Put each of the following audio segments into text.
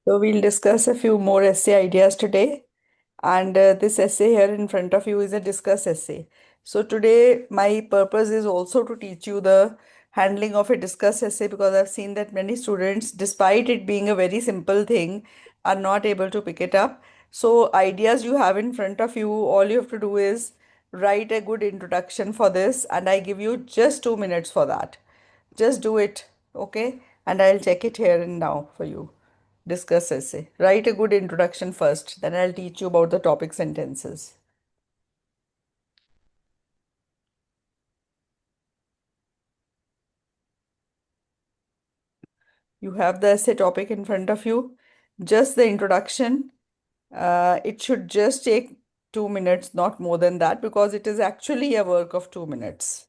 So we'll discuss a few more essay ideas today. And this essay here in front of you is a discuss essay. So today my purpose is also to teach you the handling of a discuss essay because I've seen that many students, despite it being a very simple thing, are not able to pick it up. So ideas you have in front of you, all you have to do is write a good introduction for this, and I give you just 2 minutes for that. Just do it, okay? And I'll check it here and now for you. Discuss essay. Write a good introduction first, then I'll teach you about the topic sentences. You have the essay topic in front of you. Just the introduction. It should just take 2 minutes, not more than that, because it is actually a work of 2 minutes.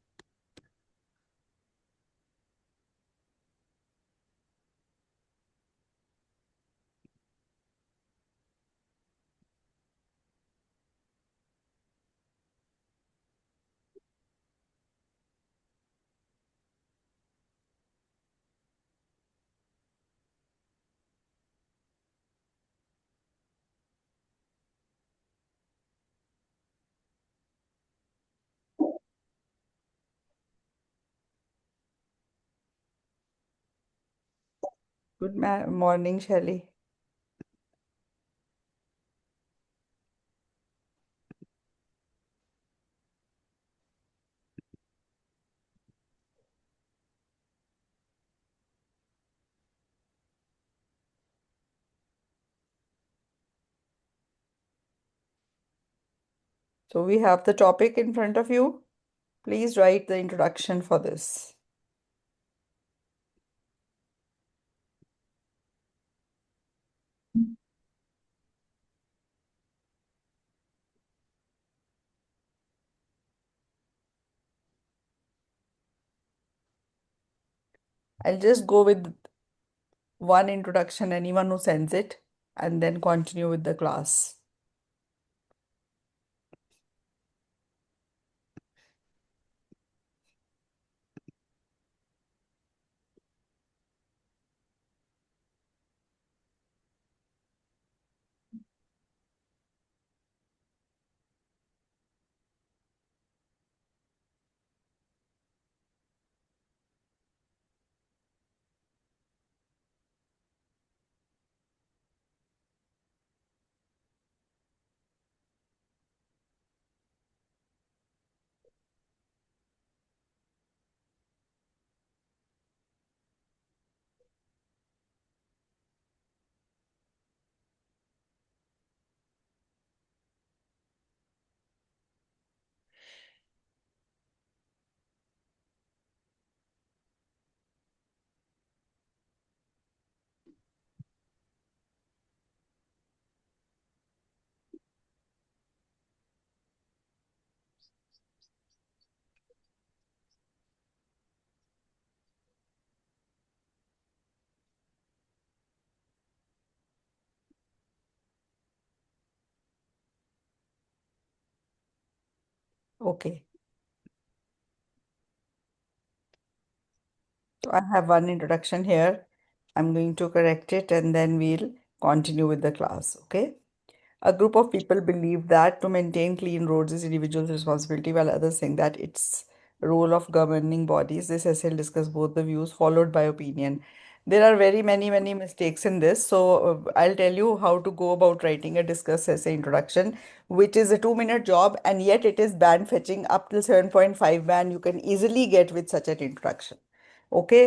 Morning, Shelley. So we have the topic in front of you. Please write the introduction for this. I'll just go with one introduction, anyone who sends it, and then continue with the class. Okay. So I have one introduction here. I'm going to correct it and then we'll continue with the class. Okay. A group of people believe that to maintain clean roads is individual's responsibility, while others think that it's role of governing bodies. This essay will discuss both the views, followed by opinion. There are very many mistakes in this, so I'll tell you how to go about writing a discuss essay introduction, which is a 2 minute job, and yet it is band fetching up till 7.5 band. You can easily get with such an introduction. Okay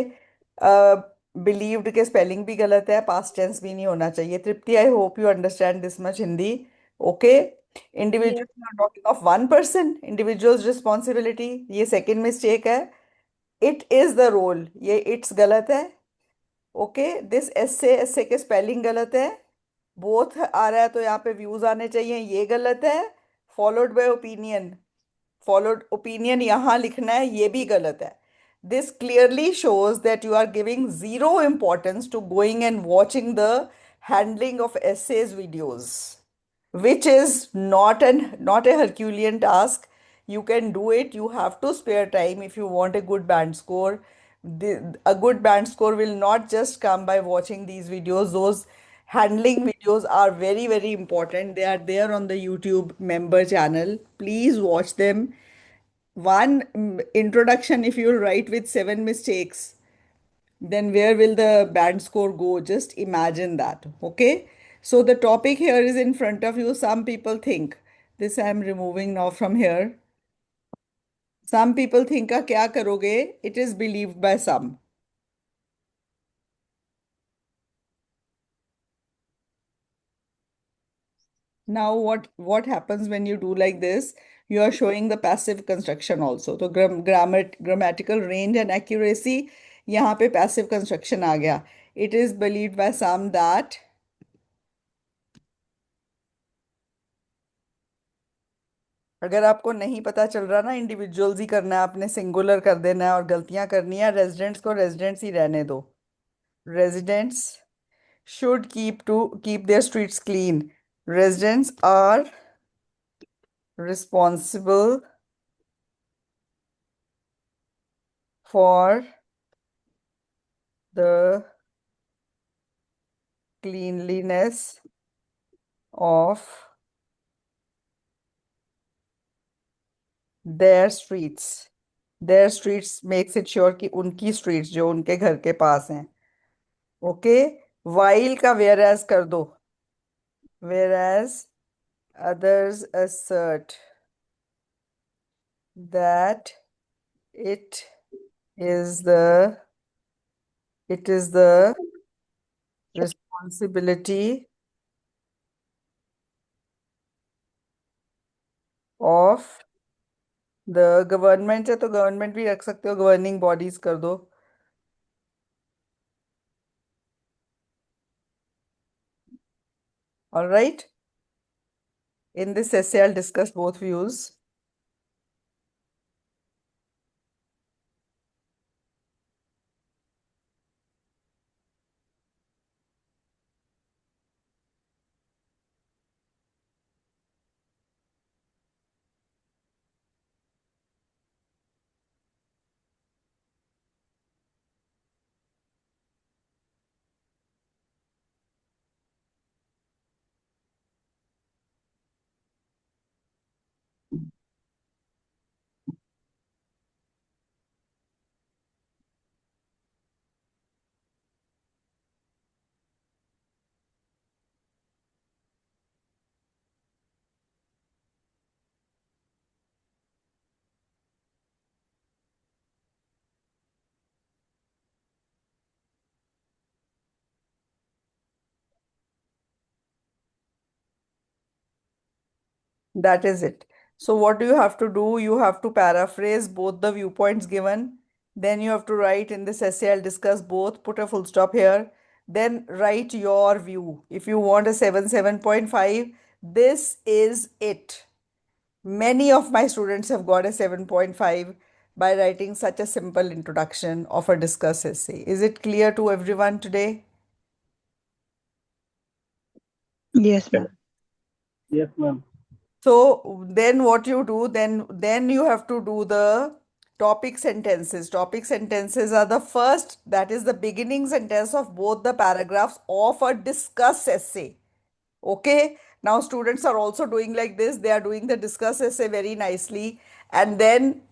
believed के spelling भी गलत है, past tense भी नहीं होना चाहिए. Tripti, I hope you understand this much Hindi. Okay. Yes, individual are talking of one person, individuals responsibility, ये second mistake है. इट इज द रोल, ये इट्स गलत है. ओके. दिस एसे, एसे के स्पेलिंग गलत है. बोथ आ रहा है तो यहाँ पे व्यूज आने चाहिए, ये गलत है. Followed by opinion, followed opinion यहाँ लिखना है, ये भी गलत है. This clearly shows that you are giving zero importance to going and watching the handling of essays videos, which is not a Herculean task. You can do it. You have to spare time if you want a good band score. A good band score will not just come by watching these videos. Those Handling videos are very, very important. They are there on the YouTube member channel. Please watch them. One introduction, if you write with 7 mistakes, then where will the band score go? Just imagine that. Okay. So the topic here is in front of you. Some people think this I'm removing now from here. Some people think का क्या करोगे? It is believed by some. Now, what happens when you do like this? You are showing the passive construction also. तो grammatical range and accuracy यहाँ पे passive construction आ गया. It is believed by some that अगर आपको नहीं पता चल रहा ना, इंडिविजुअल्स ही करना है, आपने सिंगुलर कर देना है और गलतियां करनी है, रेजिडेंट्स को रेजिडेंट्स ही रहने दो. Residents should keep their streets clean. Residents are responsible for the cleanliness of their streets. Their streets makes it sure कि उनकी streets जो उनके घर के पास हैं. ओके. while का whereas कर दो. Whereas others assert that it is the responsibility of the government है तो गवर्नमेंट भी रख सकते हो, गवर्निंग बॉडीज कर दो. All right. In this essay, I'll discuss both views. That is it. So what do you have to do? You have to paraphrase both the viewpoints given. Then you have to write in this essay, I'll discuss both, put a full stop here. Then write your view. If you want a 7.5, this is it. Many of my students have got a 7.5 by writing such a simple introduction of a discuss essay. Is it clear to everyone today? Yes, ma'am. Yes, ma'am. So then what you do, then you have to do the topic sentences. Topic sentences are the first, that is the beginning sentence of both the paragraphs of a discuss essay. Okay. Now students are also doing like this. They are doing the discuss essay very nicely. And then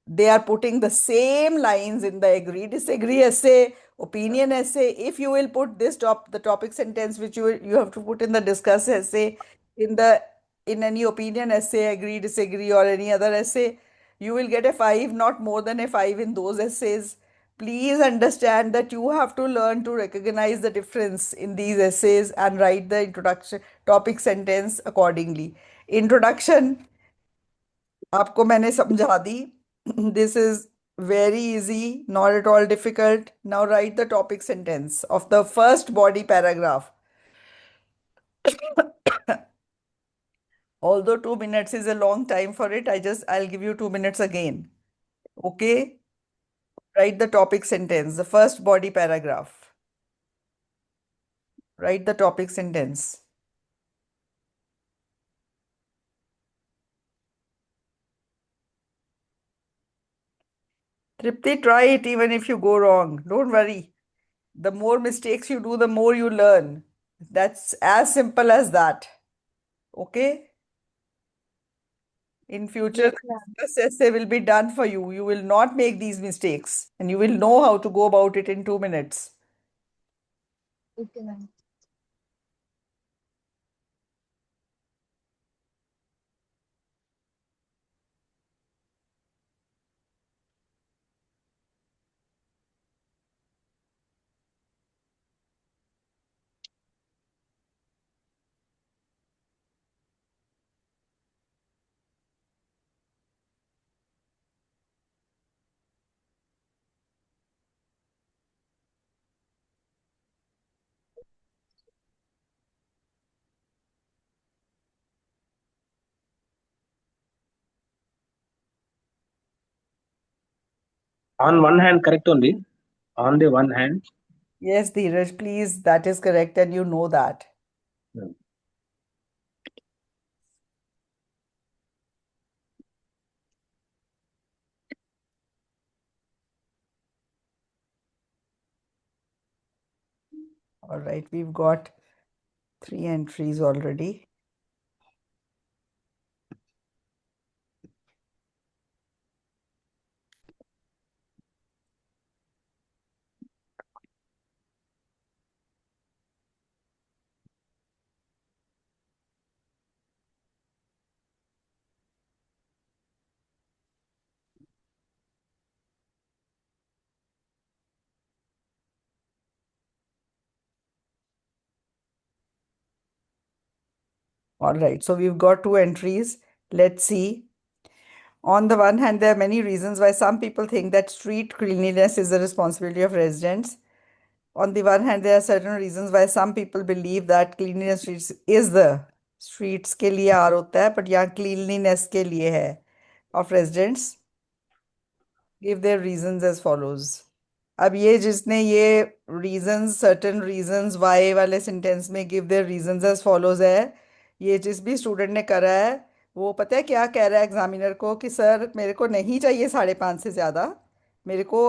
they are putting the same lines in the agree disagree essay, opinion essay. If you will put this the topic sentence which you have to put in the discuss essay, in the in any opinion essay, agree disagree or any other essay, you will get a 5, not more than a 5 in those essays. Please understand that you have to learn to recognize the difference in these essays and write the introduction topic sentence accordingly. Introduction आपको मैंने समझा दी. This is very easy, not at all difficult. Now write the topic sentence of the first body paragraph. Although 2 minutes is a long time for it, I'll give you 2 minutes again. Okay? Write the topic sentence, the first body paragraph. Write the topic sentence. Tripti, try it even if you go wrong. Don't worry. The more mistakes you do, the more you learn. That's as simple as that. Okay? In future, Yes, ma'am. the essay will be done for you. You will not make these mistakes and you will know how to go about it in 2 minutes. Okay, ma'am. On one hand, correct only. On the one hand. Yes, Dheeraj, please, that is correct and you know that. Hmm. All right, we've got 3 entries already. All right, so we've got 2 entries. Let's see. On the one hand, there are many reasons why some people think that street cleanliness is the responsibility of residents. On the one hand, there are certain reasons why some people believe that cleanliness streets is the streets के लिए are होता है, but यहाँ cleanliness के लिए है of residents. Give their reasons as follows. अब ये जिसने ये reasons certain reasons why वाले sentence में give their reasons as follows है, ये जिस भी स्टूडेंट ने करा है वो पता है क्या कह रहा है एग्जामिनर को कि सर मेरे को नहीं चाहिए 5.5 से ज़्यादा, मेरे को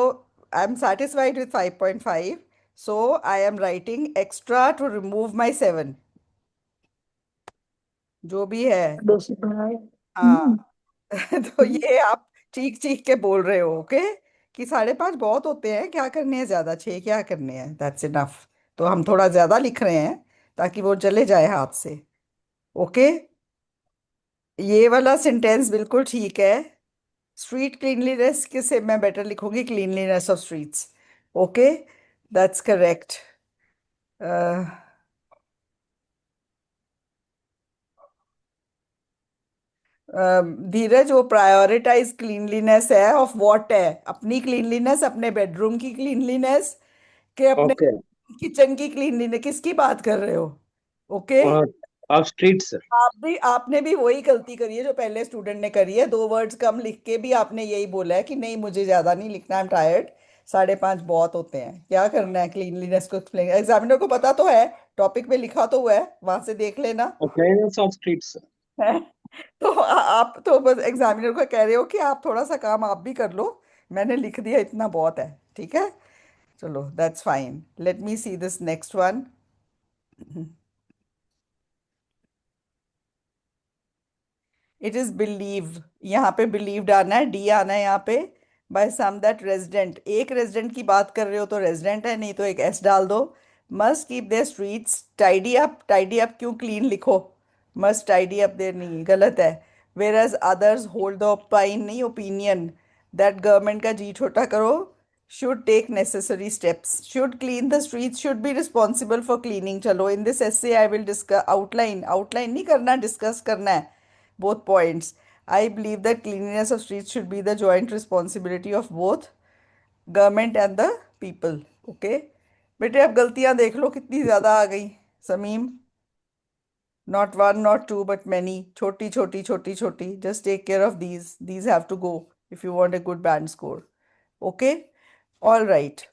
I am satisfied with 5.5, so I am writing extra to remove my 7, जो भी है। बेसिक बनाए। हाँ। तो ये आप चीख चीख के बोल रहे हो, ओके, कि 5.5 बहुत होते हैं, क्या करने हैं ज्यादा, 6 क्या करने हैं, दैट्स इनफ। तो हम थोड़ा ज्यादा लिख रहे हैं ताकि वो चले जाए हाथ से। ओके, ये वाला सेंटेंस बिल्कुल ठीक है। स्ट्रीट क्लीनलीनेस के से मैं बेटर लिखूंगी cleanliness of streets. Okay, that's correct. Dheeraj, वो प्रायोरिटाइज क्लीनलीनेस है ऑफ व्हाट है, अपनी क्लीनलीनेस, अपने बेडरूम की क्लीनलीनेस के अपने Okay. किचन की क्लीनलीनेस, किसकी बात कर रहे हो? Okay, Uh, of streets. आपने भी वही गलती करी है जो पहले स्टूडेंट ने करी है, 2 वर्ड्स कम लिख के भी आपने यही बोला है कि नहीं मुझे ज्यादा नहीं लिखना, आई एम टायर्ड, 5.5 बहुत होते हैं, क्या करना है क्लीनलीनेस को एक्सप्लेन, एग्जामिनर को पता तो है, टॉपिक में लिखा तो हुआ है, वहां से देख लेना। Cleanliness of streets. तो आप तो बस एग्जामिनर को कह रहे हो कि आप थोड़ा सा काम आप भी कर लो, मैंने लिख दिया इतना बहुत है, ठीक है, चलो that's fine. Let me see this next one. It is believe, यहाँ पे बिलीव्ड आना है, डी आना है यहाँ पे। बाय सम दैट रेजिडेंट, एक रेजिडेंट की बात कर रहे हो तो रेजिडेंट है, नहीं तो एक एस डाल दो। Must keep their streets tidy up, tidy up क्यों, क्लीन लिखो, मस्ट टाइडी अप देयर नहीं, गलत है। Whereas others hold the opine, नहीं ओपिनियन, दैट गवर्नमेंट का जी छोटा करो, should take necessary steps, should clean the streets, should be responsible for cleaning. चलो in this essay I will discuss outline, outline नहीं करना, डिस्कस करना है both points. I believe that cleanliness of streets should be the joint responsibility of both government and the people. Okay? बेटे अब गलतियां देख लो कितनी ज्यादा आ गई। Sameem, not one, not two, but many. छोटी छोटी छोटी छोटी. Just take care of these. These have to go if you want a good band score. Okay? All right.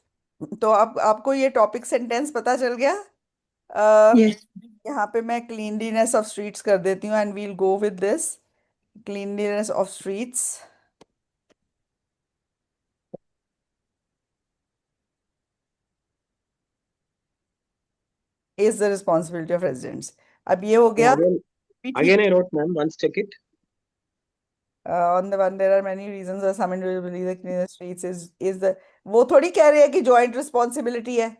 तो अब आपको ये टॉपिक सेंटेंस पता चल गया। अ, Yes. यहाँ पे मैं क्लीनलीनेस ऑफ स्ट्रीट्स कर देती हूँ and we'll go with this cleanliness of streets. is the responsibility of residents. अब ये हो गया Again, भी ठीक. again I wrote, ma'am. Once check it. On the one, there are many reasons why some individuals believe that cleaning the streets is the, वो थोड़ी कह रहे हैं कि जॉइंट रिस्पॉन्सिबिलिटी है.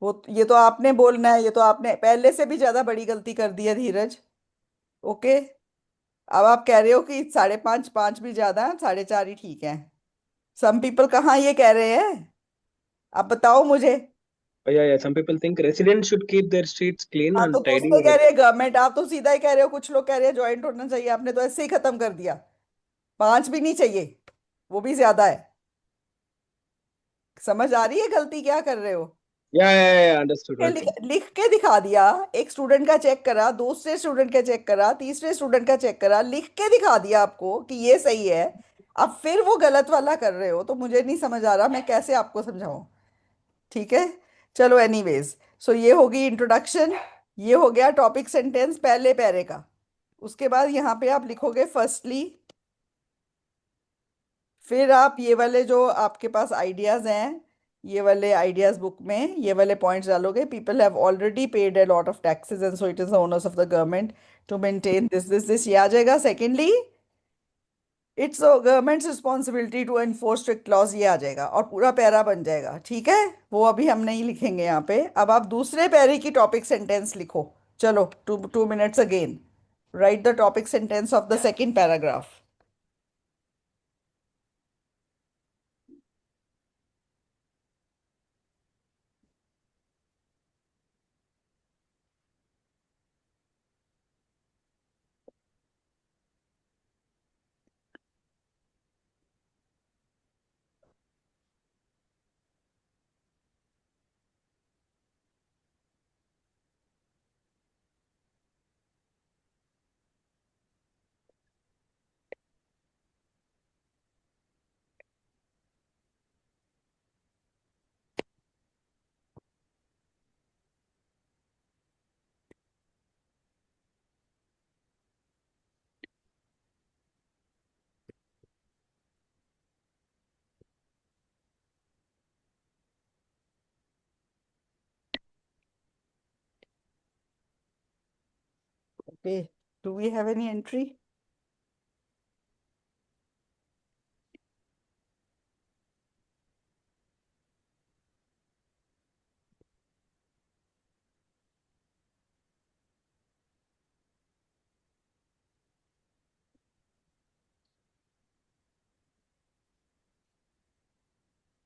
वो ये तो आपने बोलना है, ये तो आपने पहले से भी ज्यादा बड़ी गलती कर दी है धीरज. ओके. अब आप कह रहे हो कि 5.5, 5 भी ज्यादा है, 4.5 ही ठीक है. सम पीपल कहाँ ये कह रहे हैं? आप बताओ मुझे. Oh, yeah, yeah. Some people think residents should keep their streets clean हाँ, तो and कुछ tidy. तो कह रहे हैं गवर्नमेंट, आप तो सीधा ही कह रहे हो. कुछ लोग कह रहे हैं ज्वाइंट होना चाहिए, आपने तो ऐसे ही खत्म कर दिया. 5 भी नहीं चाहिए, वो भी ज्यादा है. समझ आ रही है गलती क्या कर रहे हो? Yeah, yeah, yeah. Understood. के Okay. लिख के दिखा दिया. एक स्टूडेंट का चेक करा, दूसरे स्टूडेंट का चेक करा, तीसरे स्टूडेंट का चेक करा, लिख के दिखा दिया आपको कि ये सही है. अब फिर वो गलत वाला कर रहे हो, तो मुझे नहीं समझ आ रहा मैं कैसे आपको समझाऊं. ठीक है. चलो एनीवेज, सो ये होगी इंट्रोडक्शन. ये हो गया टॉपिक सेंटेंस पहले पैरे का. उसके बाद यहाँ पे आप लिखोगे फर्स्टली. फिर आप ये वाले जो आपके पास आइडियाज हैं, ये वाले आइडियाज बुक में ये वाले पॉइंट्स डालोगे. People have already paid a lot of taxes and so it is the owners of the government to maintain this ये आ जाएगा. Secondly, it's government's responsibility to enforce strict laws, ये आ जाएगा और पूरा पैरा बन जाएगा. ठीक है. वो अभी हम नहीं लिखेंगे यहाँ पे. अब आप दूसरे पैरे की टॉपिक सेंटेंस लिखो. चलो, 2 minutes again. Write the topic sentence of the second paragraph. Okay. Do we have any entry?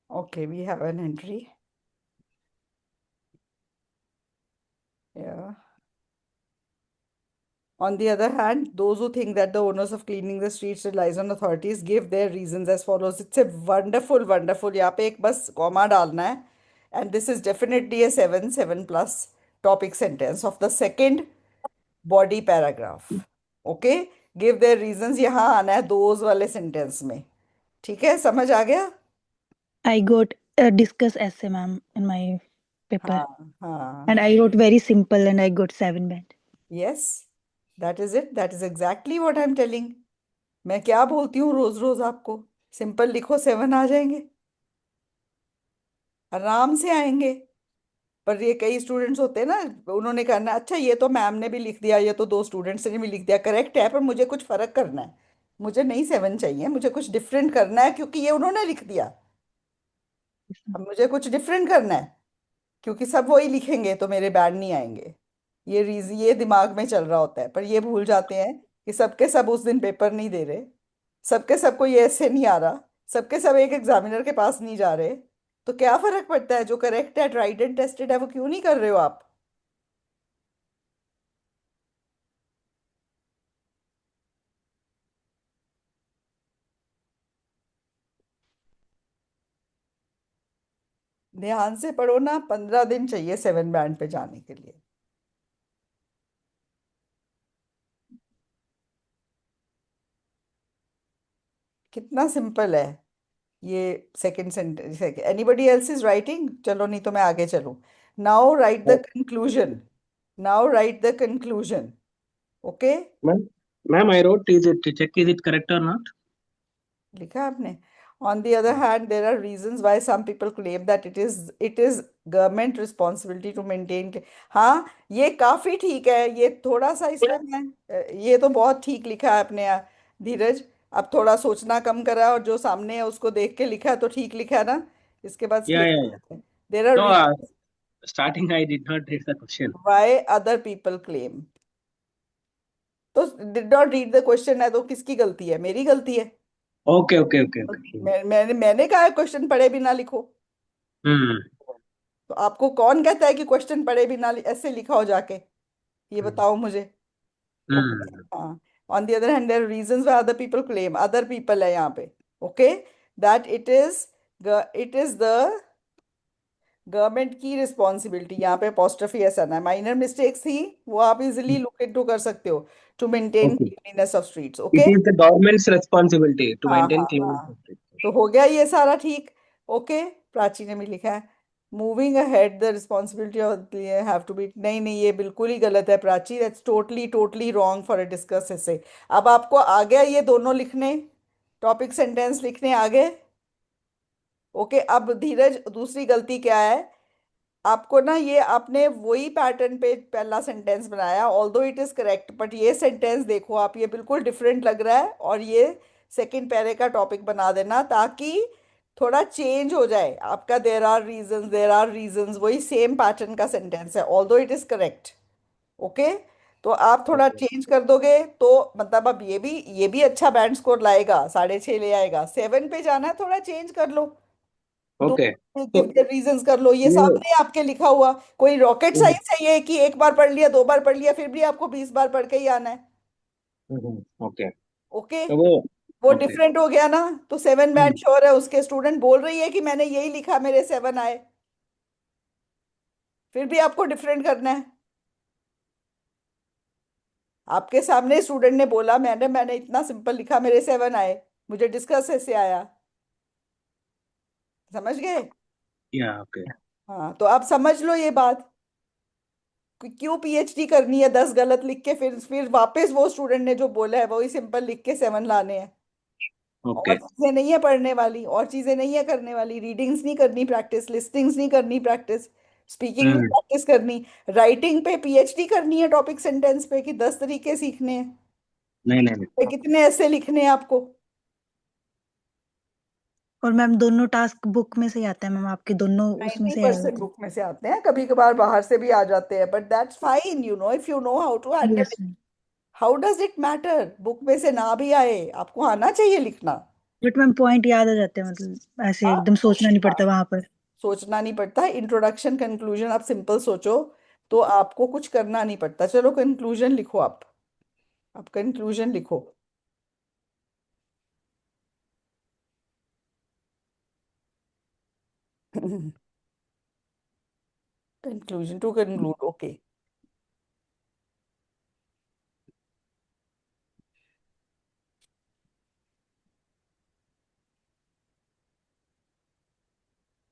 Okay, we have an entry. Yeah. On the other hand, those who think that the owners of cleaning the streets relies on authorities give their reasons as follows. It's a wonderful, wonderful. यहाँ पे एक बस comma डालना है. And this is definitely a 7 plus topic sentence of the second body paragraph. Okay? Give their reasons यहाँ आना है those वाले sentence में. ठीक है, समझ आ गया? I got discuss essay, ma'am, in my paper, हाँ हाँ. and I wrote very simple, and I got 7 band. Yes, that is it. That is exactly what I'm telling. मैं क्या बोलती हूँ रोज रोज आपको? सिंपल लिखो, 7 आ जाएंगे. आराम से आएंगे. पर ये कई स्टूडेंट्स होते हैं ना, उन्होंने करना अच्छा ये तो मैम ने भी लिख दिया, ये तो 2 स्टूडेंट्स ने भी लिख दिया. करेक्ट है, पर मुझे कुछ फर्क करना है. मुझे नहीं 7 चाहिए, मुझे कुछ डिफरेंट करना है क्योंकि ये उन्होंने लिख दिया. अब मुझे कुछ डिफरेंट करना है क्योंकि सब वही लिखेंगे तो मेरे बैंड नहीं आएंगे. ये दिमाग में चल रहा होता है, पर ये भूल जाते हैं कि सबके सब उस दिन पेपर नहीं दे रहे. सबके सबको ये ऐसे नहीं आ रहा. सबके सब एक एग्जामिनर के पास नहीं जा रहे. तो क्या फर्क पड़ता है? जो करेक्ट है, ट्राइड एंड टेस्टेड है, वो क्यों नहीं कर रहे हो आप? ध्यान से पढ़ो ना. 15 दिन चाहिए 7 बैंड पे जाने के लिए. कितना सिंपल है ये. Second sentence. Anybody else is writing? चलो, नहीं तो मैं आगे चलूं. Now right the conclusion. Now right the conclusion. Okay. Ma'am, I wrote, is it check is it correct or not? लिखा आपने? On the other hand, there are reasons why some people claim that it is government responsibility to maintain. हाँ, ये काफी ठीक है, ये थोड़ा सा इसमें मैं ये तो बहुत ठीक लिखा है अपने धीरज। अब थोड़ा सोचना कम करा है और जो सामने है उसको देख के लिखा है तो ठीक लिखा है ना। इसके बाद Yeah, yeah, स्पेशल yeah. है। There are No, reasons starting I did not read the question. Why other people claim. तो did not read the question है तो किसकी गलती है? मेरी गलती है। Okay, okay, okay, okay. मैंने कहा है क्वेश्चन पढ़े बिना लिखो। Hmm. तो आपको कौन कहता है कि क्वेश्चन पढ़े बिना ऐसे लिखा हो जाके? ये Hmm. बताओ मुझे। ओके। Hmm. हाँ। On the other hand there are reasons why other people claim, other people है यहाँ पे। Okay, that it is the government की रिस्पॉन्सिबिलिटी। यहाँ पे अपोस्ट्रोफी ऐसा ना, माइनर मिस्टेक्स थी, वो आप इजिली लुक इनटू कर सकते हो। To maintain Okay. Cleanliness of streets. It okay. is the government's responsibility to हाँ maintain हाँ clean हाँ, streets. तो हो गया ये सारा ठीक। ओके, प्राची ने भी लिखा है moving ahead the responsibility of have to be. नहीं नहीं, ये बिल्कुल ही गलत है Prachi, that's totally totally wrong for a discuss ऐसे। अब आपको आ गया ये दोनों लिखने, टॉपिक सेंटेंस लिखने आ गए। ओके, अब धीरज दूसरी गलती क्या है? आपको ना, ये आपने वही पैटर्न पे पहला सेंटेंस बनाया, although it is correct, but ये सेंटेंस देखो आप, ये बिल्कुल डिफरेंट लग रहा है। और ये सेकंड पैरे का टॉपिक बना देना ताकि थोड़ा चेंज हो जाए आपका। देर आर रीजंस वही सेम पैटर्न का सेंटेंस है, although it is correct. Okay, तो आप थोड़ा Okay. चेंज कर दोगे तो मतलब अब ये भी अच्छा बैंड स्कोर लाएगा, 6.5 ले आएगा। 7 पे जाना है, थोड़ा चेंज कर लो। Do Okay. Give So, the reasons कर लो, ये ये सामने आपके लिखा हुआ। कोई रॉकेट हम्म, साइंस है ये कि एक बार पढ़ लिया, 2 बार पढ़ लिया, फिर भी आपको 20 बार पढ़ के ही आना है? okay. ओके, तो वो वो okay. डिफरेंट हो गया ना। तो 7 बैंड हम्म, श्योर है, उसके स्टूडेंट बोल रही है कि मैंने यही लिखा, मेरे 7 आए, फिर भी आपको डिफरेंट करना है। आपके सामने स्टूडेंट ने बोला मैंने मैंने इतना सिंपल लिखा, मेरे 7 आए, मुझे डिस्कस ऐसे आया। समझ गए? yeah, okay. हाँ, तो आप समझ लो ये बात कि क्यों पीएचडी करनी है 10 गलत लिख के, फिर वापस वो स्टूडेंट ने जो बोला है वही सिंपल लिख के 7 लाने हैं। और Okay. चीजें नहीं है पढ़ने वाली, और चीजें नहीं है करने वाली, रीडिंग्स नहीं करनी प्रैक्टिस, लिस्टिंग्स नहीं करनी प्रैक्टिस, स्पीकिंग नहीं हम्म, प्रैक्टिस करनी, राइटिंग पे पीएचडी करनी है टॉपिक सेंटेंस पे कि 10 तरीके सीखने हैं? नहीं नहीं नहीं. पे कितने ऐसे लिखने हैं आपको? और मैम दोनों टास्क बुक में से ही आते हैं मैम, आपके दोनों उसमें से आए हुए 90% थे। बुक में से आते हैं, कभी कभार बाहर से भी आ जाते हैं, but that's fine, if you know how to handle yes it. Ma'am. How does it matter book में से ना भी आए? आपको आना चाहिए लिखना। बट मैम पॉइंट याद आ जाते हैं, मतलब ऐसे हाँ एकदम सोचना नहीं हाँ, पड़ता वहां पर। सोचना नहीं पड़ता। इंट्रोडक्शन कंक्लूजन आप सिंपल सोचो तो आपको कुछ करना नहीं पड़ता। चलो कंक्लूजन लिखो आप कंक्लूजन लिखो। Conclusion to conclude. Okay,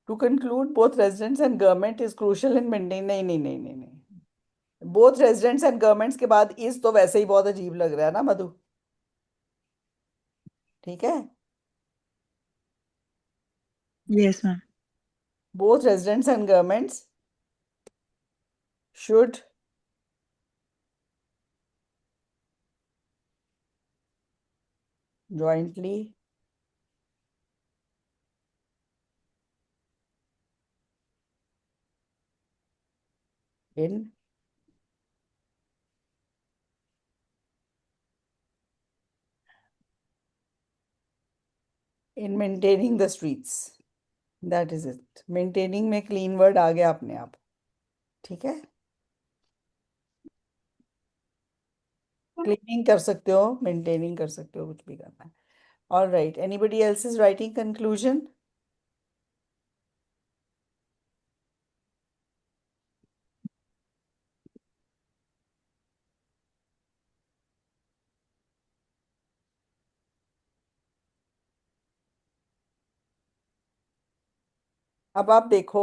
to conclude both residents and government is crucial in maintain. नहीं नहीं नहीं नहीं नहीं, बोथ रेजिडेंट्स एंड गवर्नमेंट्स के बाद इज तो वैसे ही बहुत अजीब लग रहा है ना मधु। ठीक है, yes ma'am. both residents and governments should jointly in maintaining the streets। that is it, maintaining में clean word आ गया अपने आप। ठीक है, cleaning कर सकते हो, maintaining कर सकते हो, कुछ भी करना है। all right, anybody else is writing conclusion? अब आप देखो,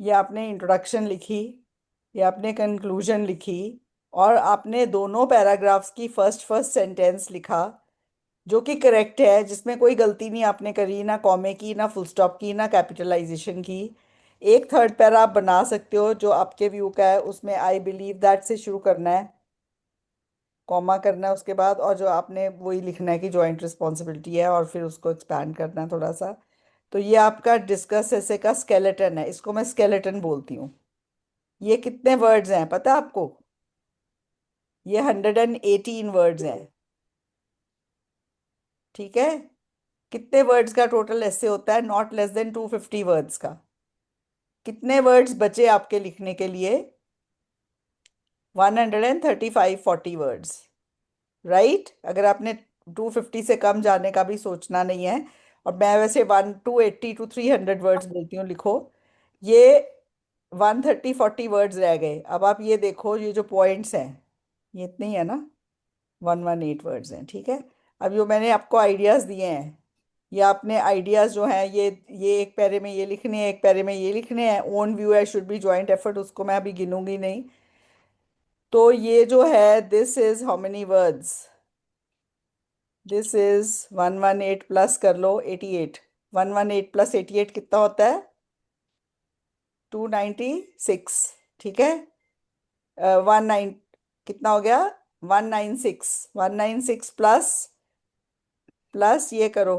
ये आपने इंट्रोडक्शन लिखी, ये आपने कंक्लूजन लिखी, और आपने दोनों पैराग्राफ्स की फर्स्ट फर्स्ट सेंटेंस लिखा। जो कि करेक्ट है, जिसमें कोई गलती नहीं आपने करी, ना कॉमे की, ना फुल स्टॉप की, ना कैपिटलाइजेशन की। एक थर्ड पैरा आप बना सकते हो जो आपके व्यू का है, उसमें आई बिलीव दैट से शुरू करना है, कॉमा करना है उसके बाद, और जो आपने वही लिखना है कि जॉइंट रिस्पॉन्सिबिलिटी है, और फिर उसको एक्सपैंड करना है थोड़ा सा। तो ये आपका डिस्कस ऐसे का स्केलेटन है, इसको मैं स्केलेटन बोलती हूँ। ये कितने वर्ड्स हैं पता है आपको? ये 118 वर्ड्स हैं। ठीक है। कितने वर्ड्स का टोटल ऐसे होता है? नॉट लेस देन 250 वर्ड्स का। कितने वर्ड्स बचे आपके लिखने के लिए? 135 40 वर्ड्स। राइट। अगर आपने 250 से कम जाने का भी सोचना नहीं है, और मैं वैसे 1 280 to 300 वर्ड्स बोलती हूँ लिखो। ये 130 40 वर्ड्स रह गए। अब आप ये देखो, ये जो पॉइंट्स हैं, ये इतने ही है ना, 118 वर्ड्स हैं। ठीक है। अब जो मैंने आपको आइडियाज दिए हैं, ये आपने आइडियाज जो हैं, ये एक पैरे में ये लिखने हैं, एक पैरे में ये लिखने हैं। ओन व्यू है, शुड बी जॉइंट एफर्ट, उसको मैं अभी गिनूंगी नहीं। तो ये जो है, this is how many words? This is 118 plus कर लो 88। 118 प्लस 88 कितना होता है? 296। ठीक है। 19 कितना हो गया? 196। 196 प्लस, प्लस ये करो,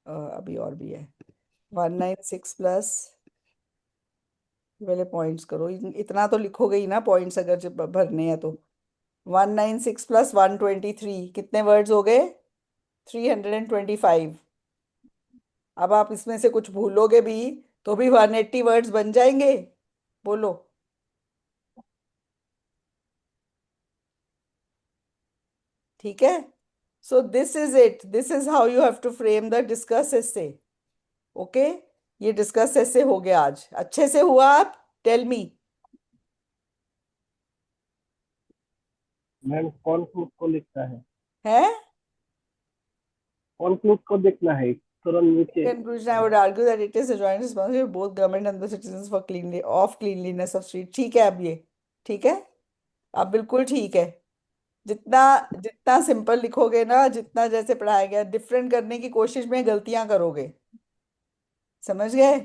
अभी और भी है। 196 प्लस, पहले पॉइंट्स करो, इतना तो लिखोगे ही ना पॉइंट्स, अगर जब भरने हैं तो। 196 प्लस 123 कितने वर्ड्स हो गए? 325। अब आप इसमें से कुछ भूलोगे भी तो भी 180 वर्ड्स बन जाएंगे। बोलो। ठीक है। So this is it, this is how you have to frame the discuss essay. Okay. ये डिस्कस एसे हो गया आज, अच्छे से हुआ? आप टेल मी। मैम कॉन्क्लूड को लिखना है, है? कॉन्क्लूड को देखना है तुरंत नीचे। Conclusion, I would argue that it is a joint responsibility of both government and the citizens for cleanliness of street. ठीक है अब ये? ठीक है। अब बिल्कुल ठीक है। जितना जितना सिंपल लिखोगे ना, जितना जैसे पढ़ाया गया, डिफरेंट करने की कोशिश में गलतियां करोगे। समझ गए?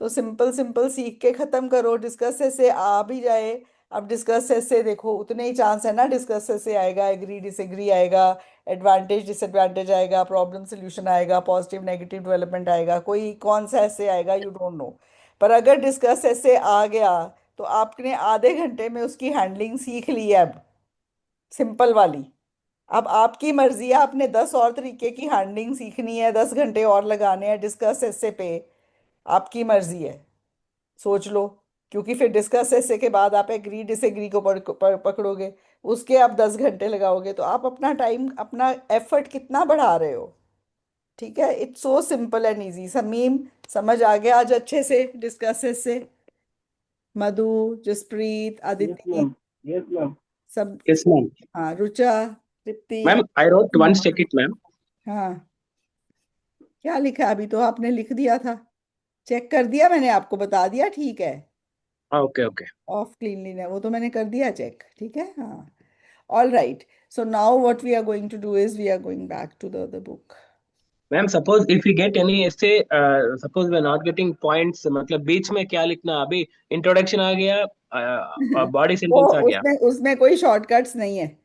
तो सिंपल सिंपल सीख के खत्म करो। डिस्कस से आ भी जाए, अब डिस्कस से देखो, उतने ही चांस है ना डिस्कस से आएगा, एग्री डिसएग्री आएगा, एडवांटेज डिसएडवांटेज आएगा, प्रॉब्लम सोल्यूशन आएगा, पॉजिटिव नेगेटिव डेवलपमेंट आएगा, कोई कौन सा ऐसे आएगा, यू डोंट नो। पर अगर डिस्कस ऐसे आ गया, तो आपने आधे घंटे में उसकी हैंडलिंग सीख ली है अब, सिंपल वाली। अब आपकी मर्जी है, आपने 10 और तरीके की हैंडलिंग सीखनी है, 10 घंटे और लगाने हैं डिस्कस ऐसे पे, आपकी मर्जी है। सोच लो। क्योंकि फिर डिस्कस ऐसे के बाद आप एग्री डिसएग्री को पकड़ोगे, उसके आप 10 घंटे लगाओगे, तो आप अपना टाइम, अपना एफर्ट कितना बढ़ा रहे हो। ठीक है। It's so simple and easy. Samim, समझ आ गया आज अच्छे से डिस्कस से? Madhu, Jaspreet, yes Aditi, ma'am, yes ma'am, सब? Yes ma'am. हाँ, Rucha, Tripti. Ma'am I wrote once check it ma'am. हाँ। क्या लिखा है? अभी तो आपने लिख दिया था। चेक कर दिया मैंने, आपको बता दिया। ठीक है। Okay okay. ऑफ क्लीनलीनेस वो तो मैंने कर दिया चेक। ठीक है। हाँ। All right. So now what we are going to do is we are going back to the other book. Ma'am suppose if you get any essay, suppose we are not getting points, मतलब बीच में क्या लिखना? अभी introduction आ गया, body वो symbols आ गया। उसमें उसमें कोई शॉर्टकट्स नहीं है।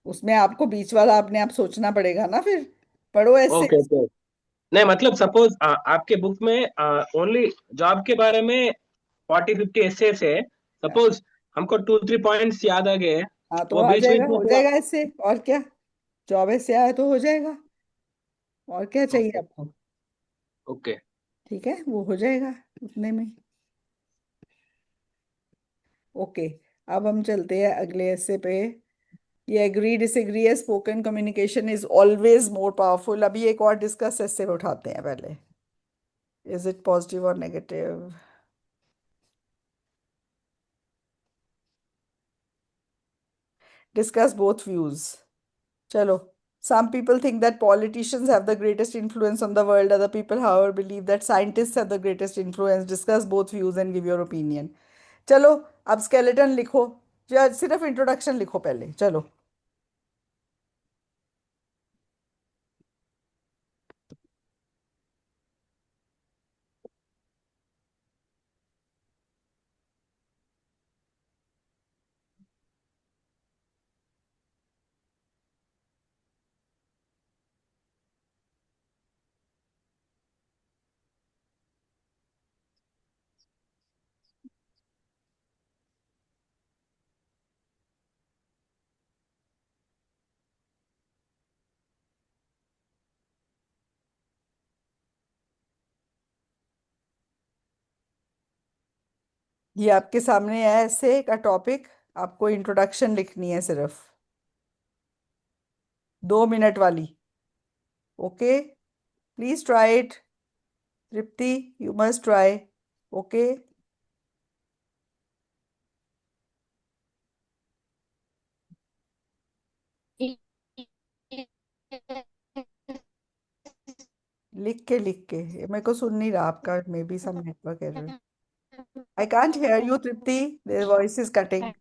उसमें आपको बीच वाला अपने आप सोचना पड़ेगा ना फिर। पढ़ो ऐसे। Okay okay. नहीं मतलब सपोज आपके बुक में ओनली जॉब के बारे में 40 50 एसेस है। सपोज हमको 2 3 पॉइंट्स याद आ गए, हाँ, तो वो आ बीच जाएगा, बीच में हो थोड़ा। जाएगा ऐसे। और क्या? जॉब ऐसे आया तो हो जाएगा। और क्या चाहिए ओके आपको? ओके। ठीक है, वो हो जाएगा उतने में। ओके। अब हम चलते हैं अगले ऐसे पे। ये एग्री डिसएग्री है, spoken communication is always more powerful. अभी एक और डिस्कस ऐसे उठाते हैं पहले। इज इट पॉजिटिव और नेगेटिव? Discuss both views. चलो। Some people think that politicians have the greatest influence on the world. Other people, however, believe that scientists have the greatest influence. Discuss both views and give your opinion. चलो। अब skeleton लिखो, या सिर्फ introduction लिखो पहले? चलो। ये आपके सामने है ऐसे का टॉपिक। आपको इंट्रोडक्शन लिखनी है सिर्फ, 2 मिनट वाली। Okay, please try it. Tripti, you must try. Okay. लिख के ये मेरे को सुन नहीं रहा आपका, maybe some network error. I can't hear you Tripti, there voice is cutting.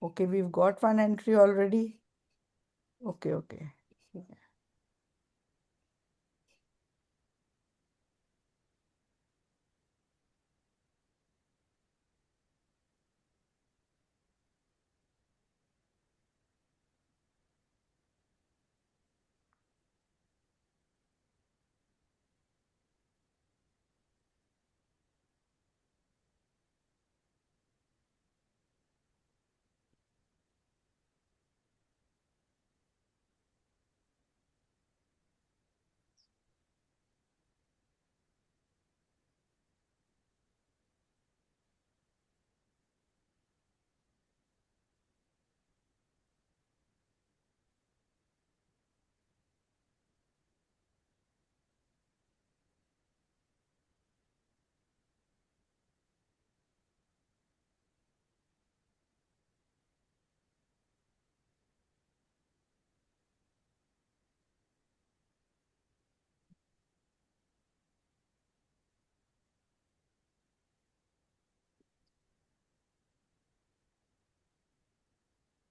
Okay, we've got one entry already. Okay okay.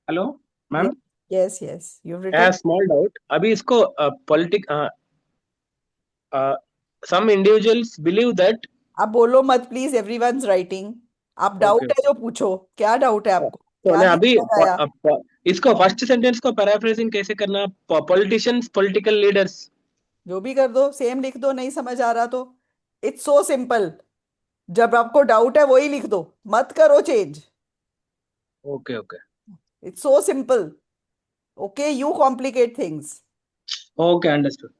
Hello Yes, ma'am. yes, yes. You've written. Small doubt, अभी इसको politic some individuals believe that. आप बोलो मत please, everyone's writing. आप okay doubt है okay. जो पूछो, क्या डाउट है आपको? तो क्या मैं नहीं अभी समझ आया? इसको फर्स्ट सेंटेंस को पैराफ्रेजिंग कैसे करना? Politicians, political leaders. जो भी कर दो, सेम लिख दो, नहीं समझ आ रहा तो। It's so simple. जब आपको डाउट है वही लिख दो, मत करो change. Okay okay. It's so simple. Okay, you complicate things. Okay, understood.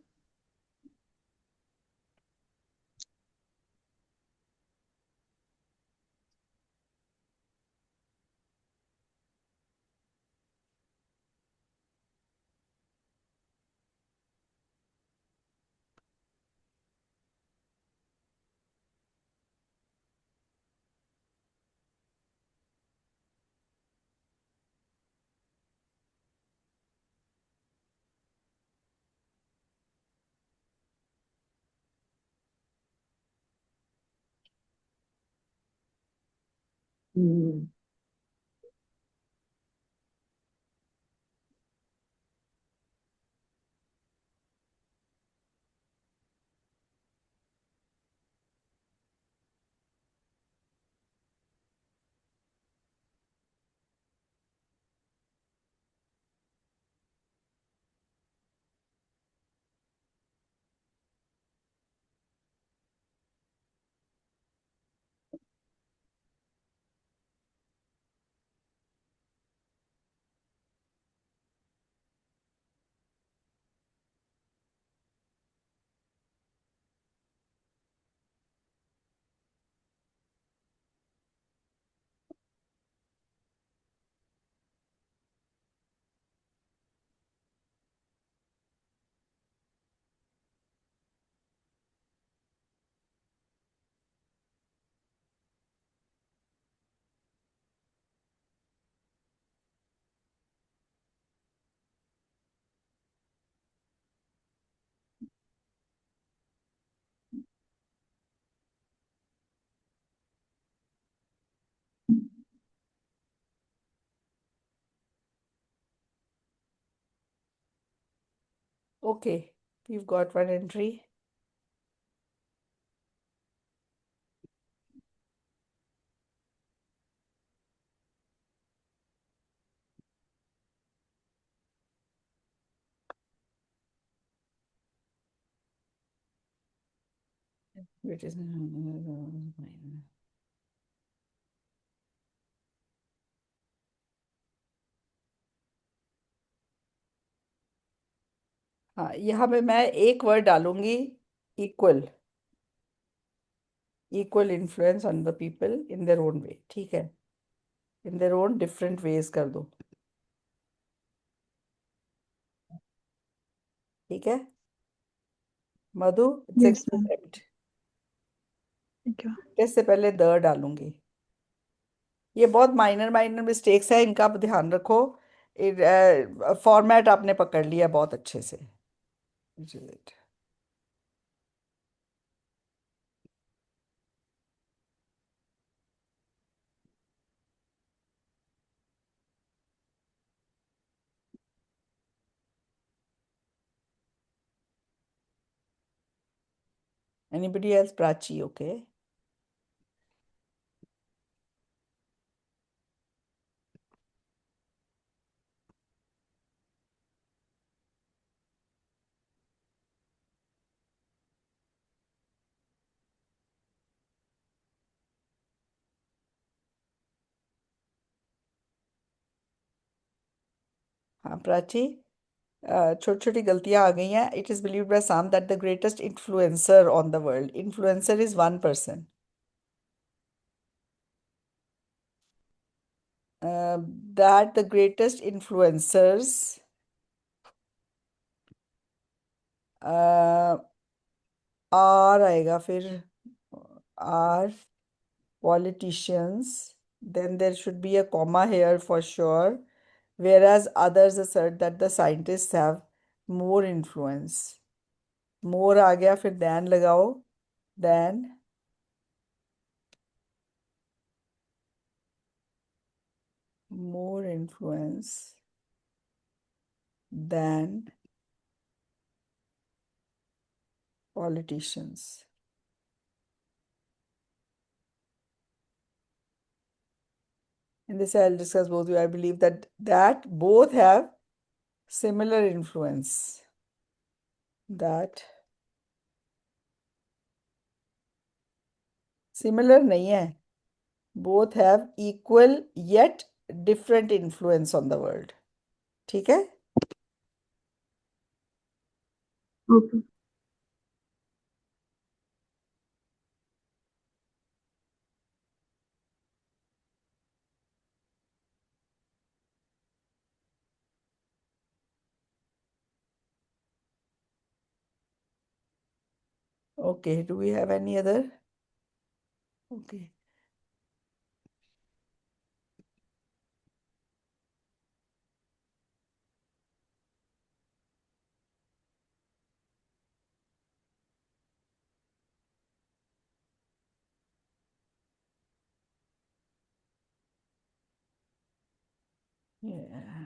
Okay, we've got one entry. Which is हाँ, यहाँ पे मैं एक वर्ड डालूंगी, equal. Equal influence on the people in their own way, ठीक है, in their own different ways कर दो, ठीक है। मधु, इट्स Yes, ma'am. एक्सेप्ट। ठीक है। इससे पहले द डालूंगी। ये बहुत माइनर माइनर मिस्टेक्स है, इनका आप ध्यान रखो। फॉर्मेट आपने पकड़ लिया बहुत अच्छे से। Anybody else? प्राची, ओके। हाँ प्राची, छोटी छोटी गलतियां आ गई हैं। It is believed by some that the greatest influencer on the world, influencer is one person, that the greatest influencers are आएगा फिर, are politicians, then there should be a comma here for sure, whereas others assert that the scientists have more influence. more आ गया, फिर than लगाओ, than more influence than politicians. In this, I'll discuss both of you. I believe that both have similar influence. That similar नहीं है, both have equal yet different influence on the world. ठीक है? Okay. Okay. Do we have any other? Okay. Yeah.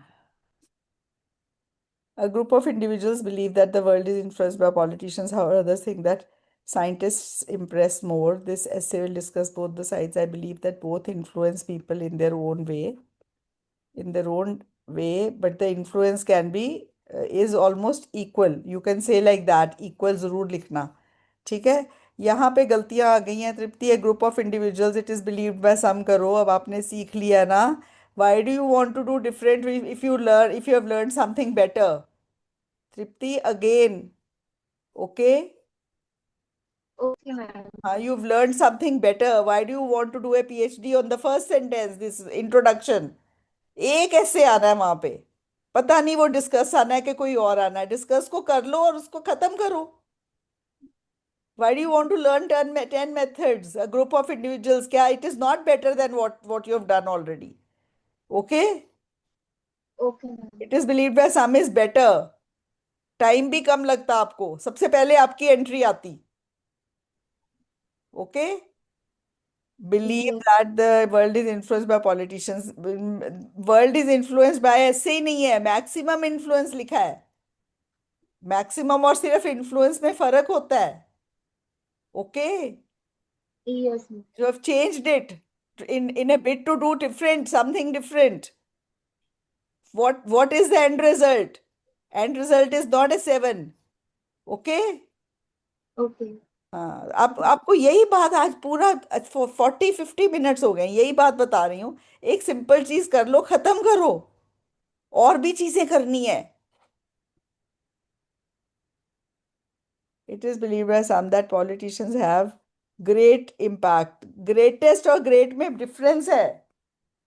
A group of individuals believe that the world is influenced by politicians, however, others think that scientists impress more. This essay will discuss both the sides. I believe that both influence people in their own way. In their own way, but the influence can be is almost equal. You can say like that, equal जरूर लिखना, ठीक है। यहाँ पे गलतियां आ गई हैं Tripti. A group of individuals, it is believed by some करो, अब आपने सीख लिया ना। Why do you want to do different if you have learn something better? Tripti again, okay. Okay, ma'am. You've learned something better. Why do you want to do a PhD on the first sentence, this introduction? एक ऐसे आना है वहां पे, पता नहीं वो discuss आना है कि कोई और आना है। डिस्कस को कर लो और उसको खत्म करो। Why do you want to learn 10 methods? A group of individuals, क्या it is not better than what you have done already? Okay? Okay, ma'am. It is believed by some is better. Time भी कम लगता आपको, सबसे पहले आपकी entry आती। Okay? Believe Yes. that the world is influenced by politicians. World is influenced by ऐसे ही नहीं है, मैक्सिमम इन्फ्लुएंस लिखा है। मैक्सिमम और सिर्फ इन्फ्लुएंस में फर्क होता है। Okay? Yes, ma'am. You have changed it in a bit to do different, something different. What is the end result? End result is not a 7. Okay? Okay. हाँ, आपको यही बात आज पूरा 40-50 मिनट्स हो गए, यही बात बता रही हूँ। एक सिंपल चीज कर लो, खत्म करो, और भी चीजें करनी है। It is believed by some that politicians have great impact. Greatest और great में difference है.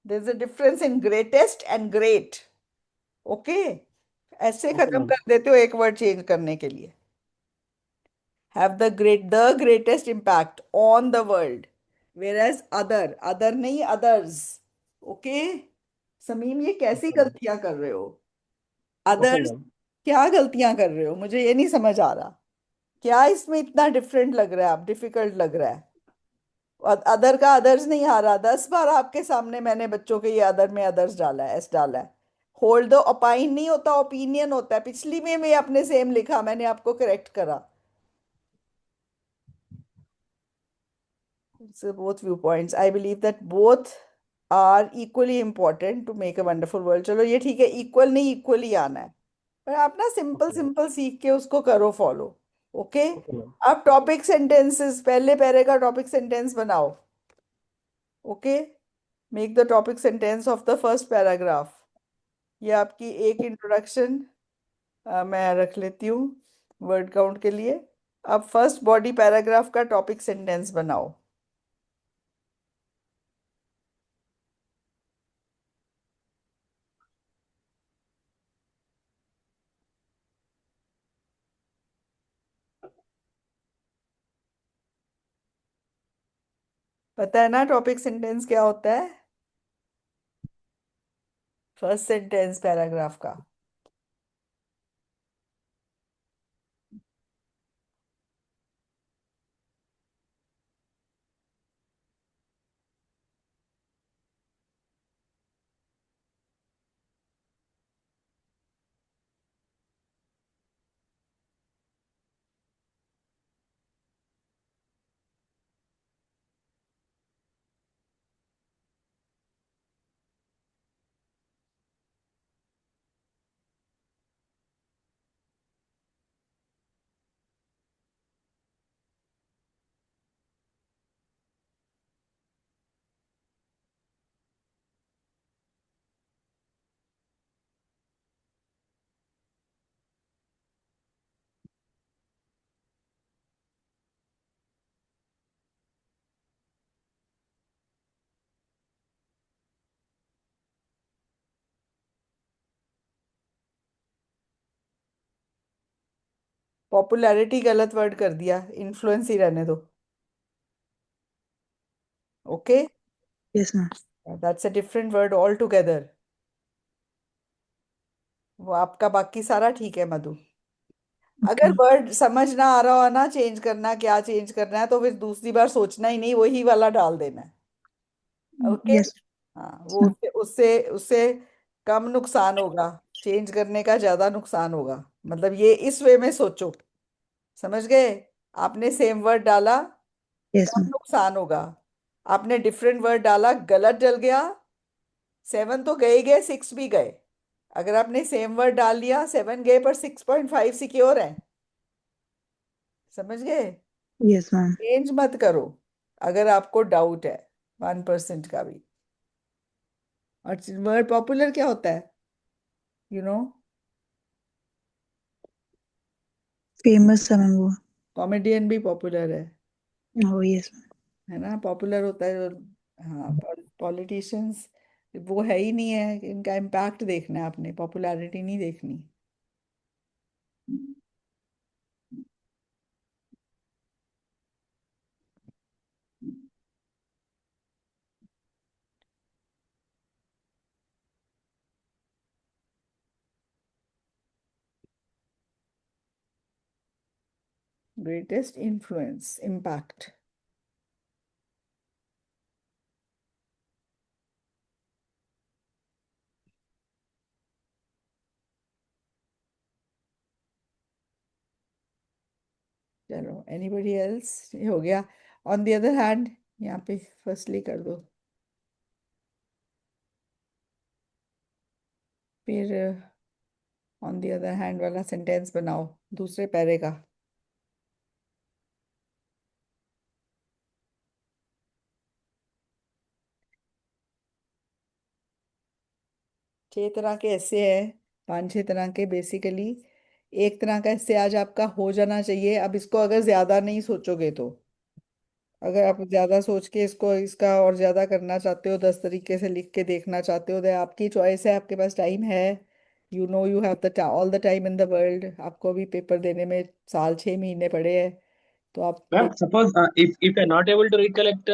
There's a difference in greatest and great. Okay? ऐसे Okay, खत्म ma'am. कर देते हो एक वर्ड चेंज करने के लिए. Have the greatest impact on the world. Whereas other नहीं others. Okay? समीम ये कैसी Okay, ma'am. गलतियां कर रहे हो? Okay, others ma'am. क्या गलतियां कर रहे हो? मुझे ये नहीं समझ आ रहा. क्या इसमें इतना डिफरेंट लग रहा है? आप डिफिकल्ट लग रहा है. अदर का अदर्स नहीं आ रहा. 10 बार आपके सामने मैंने बच्चों के ये अदर में अदर्स डाला है, एस डाला है. होल्ड द ओपाइन नहीं होता, ओपिनियन होता है. पिछली में भी आपने सेम लिखा, मैंने आपको करेक्ट करा. So both viewpoints. I believe that both are equally important to make a wonderful world. चलो ये ठीक है, इक्वल नहीं इक्वली आना है. पर आप ना सिंपल Okay, ma'am. सिंपल सीख के उसको करो फॉलो. ओके. Okay, ma'am. आप टॉपिक सेंटेंसेस, पहले पैरे का टॉपिक सेंटेंस बनाओ. Okay. Make the topic sentence of the first paragraph. ये आपकी एक इंट्रोडक्शन मैं रख लेती हूँ वर्ड काउंट के लिए. अब फर्स्ट बॉडी पैराग्राफ का टॉपिक सेंटेंस बनाओ. पता है ना टॉपिक सेंटेंस क्या होता है? फर्स्ट सेंटेंस पैराग्राफ का. पॉपुलैरिटी गलत वर्ड कर दिया, इन्फ्लुएंस ही रहने दो. Okay. Yes, ma'am. That's a different word all together. वो आपका बाकी सारा ठीक है मधु. अगर Okay. वर्ड समझ ना आ रहा हो ना चेंज करना, क्या चेंज करना है, तो फिर दूसरी बार सोचना ही नहीं, वही वाला डाल देना है. ओके. Yes, हाँ, yes, वो ma'am. उससे उससे उससे कम नुकसान होगा. चेंज करने का ज्यादा नुकसान होगा. मतलब ये इस वे में सोचो. समझ गए? आपने सेम वर्ड डाला, Yes, कम ma'am. नुकसान होगा. आपने डिफरेंट वर्ड डाला, गलत डल गया. 7 तो गए ही गए, 6 भी गए. अगर आपने सेम वर्ड डाल लिया, 7 गए पर 6.5 सिक्योर है. समझ गए? Yes, ma'am. चेंज मत करो अगर आपको डाउट है 1% का भी. और वर्ड पॉपुलर क्या होता है? You know Famous, ma'am. वो. कॉमेडियन भी पॉपुलर Oh, yes, ma'am. है ना? पॉपुलर होता है. हाँ. पॉलिटिशियंस वो है ही नहीं है. इनका इम्पैक्ट देखना है आपने, पॉपुलैरिटी नहीं देखनी. Greatest influence, impact. चलो, एनीबडी एल्स? ये हो गया. ऑन द अदर हैंड, यहाँ पे फर्स्टली कर दो. फिर ऑन द अदर हैंड वाला सेंटेंस बनाओ दूसरे पैरे का. 6 तरह के ऐसे हैं, 5-6 तरह के बेसिकली. एक तरह का इससे आज आपका हो जाना चाहिए। अब इसको अगर ज्यादा नहीं सोचोगे तो, अगर आप ज्यादा सोच के इसको इसका और ज्यादा करना चाहते हो, 10 तरीके से लिख के देखना चाहते हो, तो आपकी चॉइस है, आपके पास टाइम है। You know you have the all the time in the world. आपको अभी पेपर देने में साल 6 महीने पड़े हैं, तो आप Ma'am, suppose if you're not able to recollect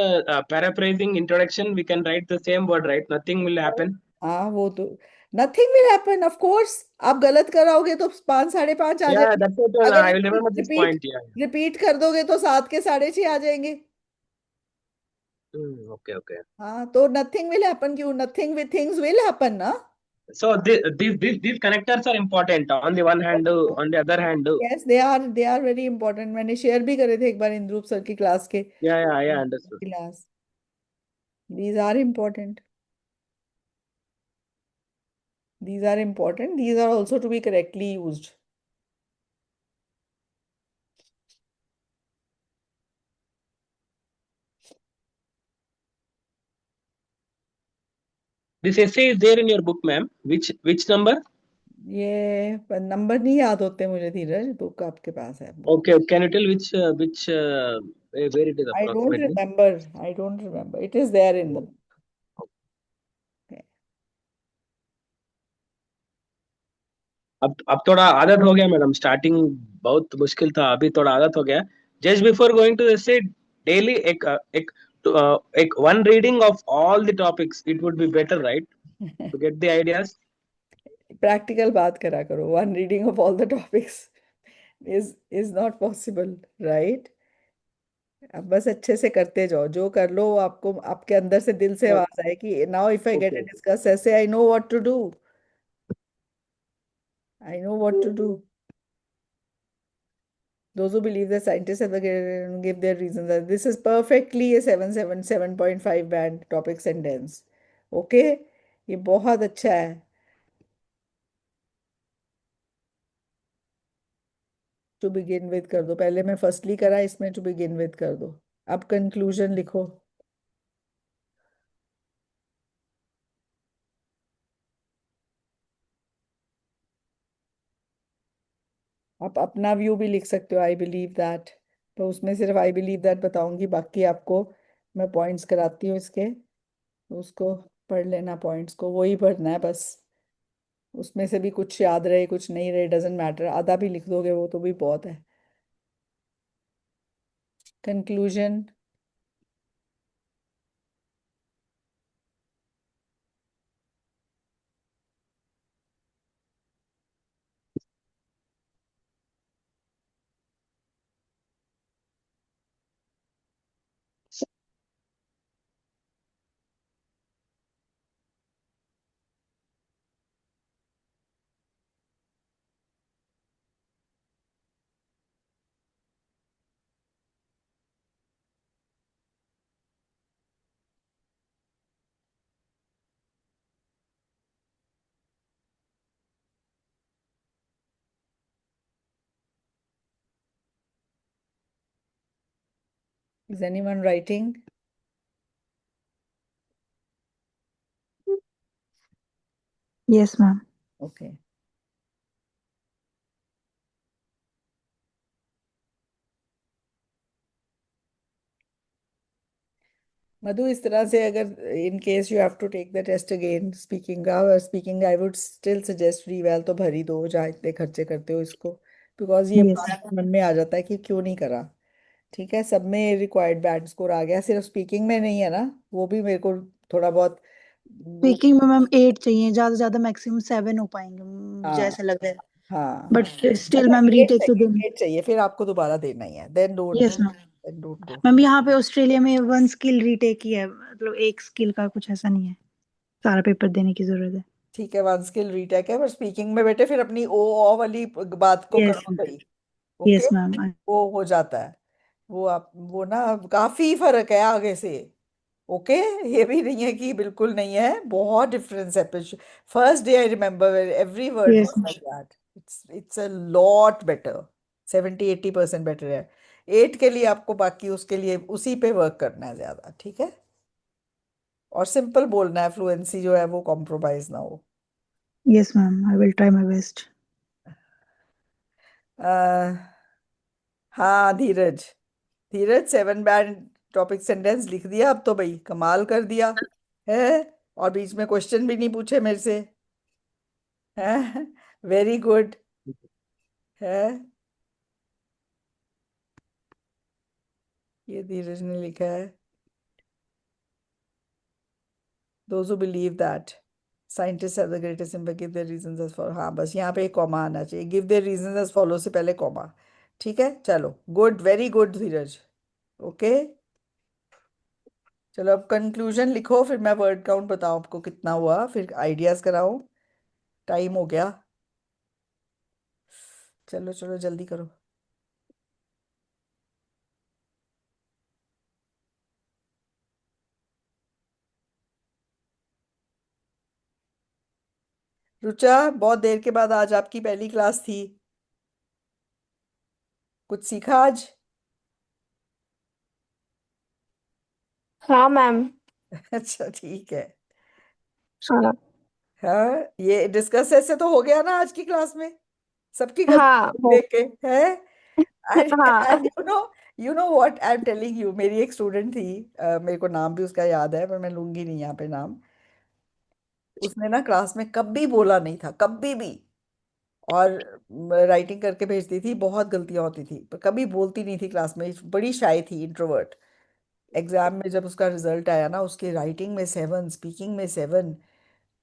paraphrasing introduction, we can write the same word, right? Nothing will happen. हाँ वो तो, nothing will happen of course. आप गलत कराओगे तो 5, 5.5 आ Yeah, जाएंगे। that's what अगर I will repeat remember this repeat point. Yeah. Repeat कर दोगे तो 7 के 6.5 आ जाएंगे। Okay, okay. हाँ, तो नथिंग विल हैपन क्यों? Nothing with things will happen ना। So these connectors are important. On the one hand, on the other hand, yes, they are very important. मैंने शेयर भी करे थे एक बार इंद्रूप सर की क्लास के, yeah, yeah, understood. Class. These are important, these are important, these are also to be correctly used. This essay is there in your book, ma'am. Which number? ये number नहीं याद होते मुझे धीरज, बुक आपके पास है book. Okay, can you tell which where it is I don't approximately? Remember, I don't remember, it is there in the book. अब थोड़ा आदत हो गया मैडम, स्टार्टिंग बहुत मुश्किल था, अभी थोड़ा आदत हो गया। Just before going to say daily एक one reading of all the topics, it would be better, right, to get the ideas. Practical बात करा करो। One reading of all the topics is not possible, right. अब बस अच्छे से करते जाओ, जो कर लो वो आपको आपके अंदर से दिल से आवाज आए कि now if I get okay. A discuss essay, I know what to do, I know what to do. Those who believe that scientists have give their reasons. This is perfectly a 7.5 band topic sentence. Okay, ये बहुत अच्छा है। To begin with कर दो, पहले मैं firstly करा, इसमें टू बिगिन विद कर दो। अब कंक्लूजन लिखो। आप अपना व्यू भी लिख सकते हो, आई बिलीव दैट। तो उसमें सिर्फ आई बिलीव दैट बताऊंगी, बाकी आपको मैं पॉइंट्स कराती हूँ इसके, तो उसको पढ़ लेना, पॉइंट्स को वही पढ़ना है बस। उसमें से भी कुछ याद रहे कुछ नहीं रहे डजेंट मैटर, आधा भी लिख दोगे वो तो भी बहुत है। Conclusion. Is anyone writing? Yes, ma'am. Okay. Madhu, इस तरह से अगर in case you have to take the test again, speaking का, speaking I would still suggest reval तो भर ही दो, जहाँ इतने खर्चे करते हो इसको, बिकॉज ये Yes. मन में आ जाता है कि क्यों नहीं करा। ठीक है, सब में रिक्वायर्ड बैंड स्कोर आ गया, सिर्फ स्पीकिंग में नहीं है ना, वो भी मेरे को थोड़ा बहुत वो। स्पीकिंग में मैम 8 चाहिए, ज्यादा से ज्यादा मैक्सिमम 7 हो पाएंगे, मुझे हाँ ऐसा लग रहा है। हाँ। बट स्टिल अच्छा, मैम एट रीटेक तो चाहिए, देनी। 8 चाहिए, फिर आपको दोबारा देना ही है, yes ma'am. Then don't go. Ma'am यहाँ पे ऑस्ट्रेलिया में 1 स्किल रीटेक ही है, मतलब एक स्किल का कुछ ऐसा नहीं है, सारा पेपर देने की जरूरत है। ठीक है, वन स्किल रीटेक है, पर स्पीकिंग में बेटे फिर अपनी ओ वाली बात को यस करो सही। Okay, yes ma'am. वो हो जाता है। वो आप वो ना, काफी फर्क है आगे से। ओके, ये भी नहीं है कि बिल्कुल नहीं है, बहुत डिफरेंस है। First day I remember every word yes was like that. It's a lot better, 70-80% better है। 8 के लिए आपको बाकी उसके लिए उसी पे वर्क करना है ज्यादा, ठीक है। और सिंपल बोलना है, फ्लुएंसी जो है वो कॉम्प्रोमाइज ना हो। Yes ma'am, I will try my best. हाँ धीरज, धीरज 7 बैंड टॉपिक सेंटेंस लिख दिया अब तो भाई, कमाल कर दिया है। और बीच में क्वेश्चन भी नहीं पूछे मेरे से, है। वेरी गुड है। ये धीरज ने लिखा है, those who believe that scientists have the greatest impact give their reasons as follow। हाँ बस यहाँ पे एक कॉमा आना चाहिए, give their reasons as follow से पहले कॉमा। ठीक है चलो, गुड, वेरी गुड धीरज। ओके चलो अब कंक्लूजन लिखो, फिर मैं वर्ड काउंट बताऊं आपको कितना हुआ, फिर आइडियाज कराऊं। टाइम हो गया, चलो चलो जल्दी करो। रुचा, बहुत देर के बाद आज आपकी पहली क्लास थी, कुछ सीखा आज? हाँ मैम। अच्छा ठीक है। हाँ। हाँ ये डिस्कस ऐसे तो हो गया ना आज की क्लास में, सबकी हाँ गलती देख के है। एंड हाँ। And you know what I am telling you, मेरी एक स्टूडेंट थी, मेरे को नाम भी उसका याद है पर मैं लूंगी नहीं यहाँ पे नाम। उसने ना क्लास में कभी बोला नहीं था, कभी भी। और राइटिंग करके भेजती थी, बहुत गलतियां होती थी पर कभी बोलती नहीं थी क्लास में, बड़ी शाय थी, इंट्रोवर्ट। एग्जाम में जब उसका रिजल्ट आया ना, उसकी राइटिंग में 7, स्पीकिंग में 7,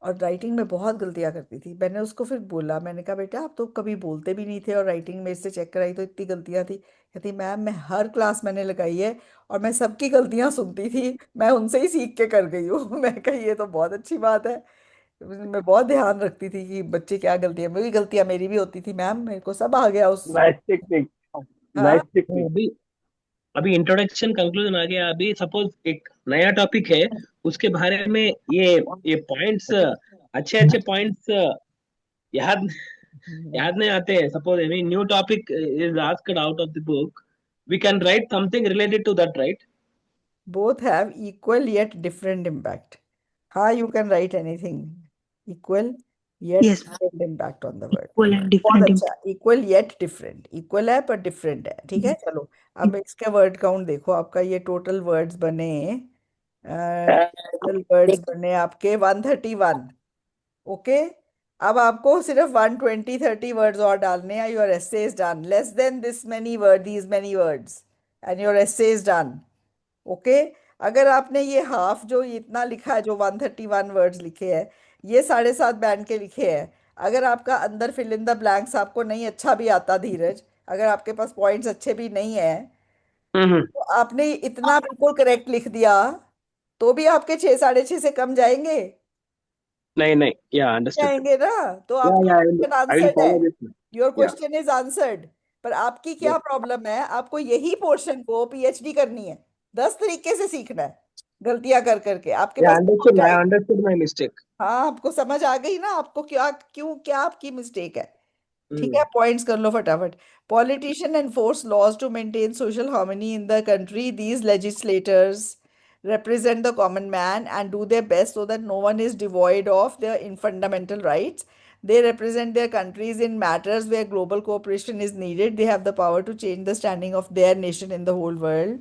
और राइटिंग में बहुत गलतियां करती थी। मैंने उसको फिर बोला, मैंने कहा बेटा आप तो कभी बोलते भी नहीं थे और राइटिंग में इससे चेक कराई तो इतनी गलतियां थी। कहती मैम मैं हर क्लास मैंने लगाई है और मैं सबकी गलतियां सुनती थी, मैं उनसे ही सीख के कर गई हूँ। मैं कही ये तो बहुत अच्छी बात है। मैं बहुत ध्यान रखती थी कि बच्चे क्या गलतियां, मेरी गलतियां मेरी भी होती थी मैम, मेरे को सब आ गया उस। नाइस टेक्निक, हाँ नाइस टेक्निक। अभी अभी इंट्रोडक्शन कंक्लूजन आ गया। अभी सपोज एक नया टॉपिक है, उसके बारे में ये पॉइंट्स, अच्छे अच्छे पॉइंट्स याद याद नहीं आते हैं। Suppose any new topic is asked out of the book, we can write something related to that, right? both have equal yet different impact। हाँ you can write anything, equal yet yes ma'am, different impact on the word। Equal and बहुत different अच्छा, equal yet different, equal है पर different है, ठीक है चलो। अब इसका वर्ड काउंट देखो, आपका ये टोटल वर्ड्स बने, टोटल वर्ड्स बने आपके 131। ओके अब आपको सिर्फ 120-130 वर्ड्स और डालने हैं, your essay is done, less than this many word, these many words, and your essay is done. Okay अगर आपने ये हाफ जो इतना लिखा है, जो 131 वर्ड्स लिखे हैं, ये 7.5 बैंड के लिखे हैं, अगर आपका अंदर फिल इन द ब्लैंक्स आपको नहीं अच्छा भी आता धीरज, अगर आपके पास पॉइंट्स अच्छे भी नहीं है, हम्म। तो आपने इतना बिल्कुल करेक्ट लिख दिया, तो भी आपके 6, 6.5 से कम जाएंगे, नहीं नहीं, या अंडरस्टूड। जाएंगे ना, तो या आपका या क्वेश्चन आई विल आंसर्ड है, फॉलो दिस। योर या क्वेश्चन इज आंसर्ड। पर आपकी क्या प्रॉब्लम है, आपको यही पोर्शन को पीएचडी करनी है, 10 तरीके से सीखना है, गलतियां कर करके आपके या पास हो अंडरस्टूड, आई जाएगी। Understood my mistake. हाँ आपको समझ आ गई ना, आपको क्या क्यों क्या आपकी मिस्टेक है। ठीक है पॉइंट्स कर लो फटाफट। Politician enforce laws to maintain social harmony in the country, these legislators represent the common man and do their best so that no one is devoid of their in fundamental rights. They represent their countries in matters where global cooperation is needed. They have the power to change the standing of their nation in the whole world.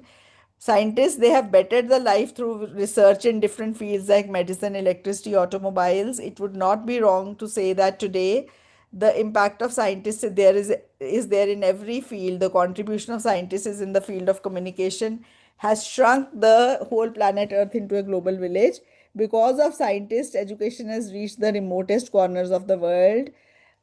Scientists, they have bettered the life through research in different fields like medicine, electricity, automobiles. It would not be wrong to say that today the impact of scientists is there in every field. The contribution of scientists is in the field of communication has shrunk the whole planet Earth into a global village. Because of scientists, education has reached the remotest corners of the world.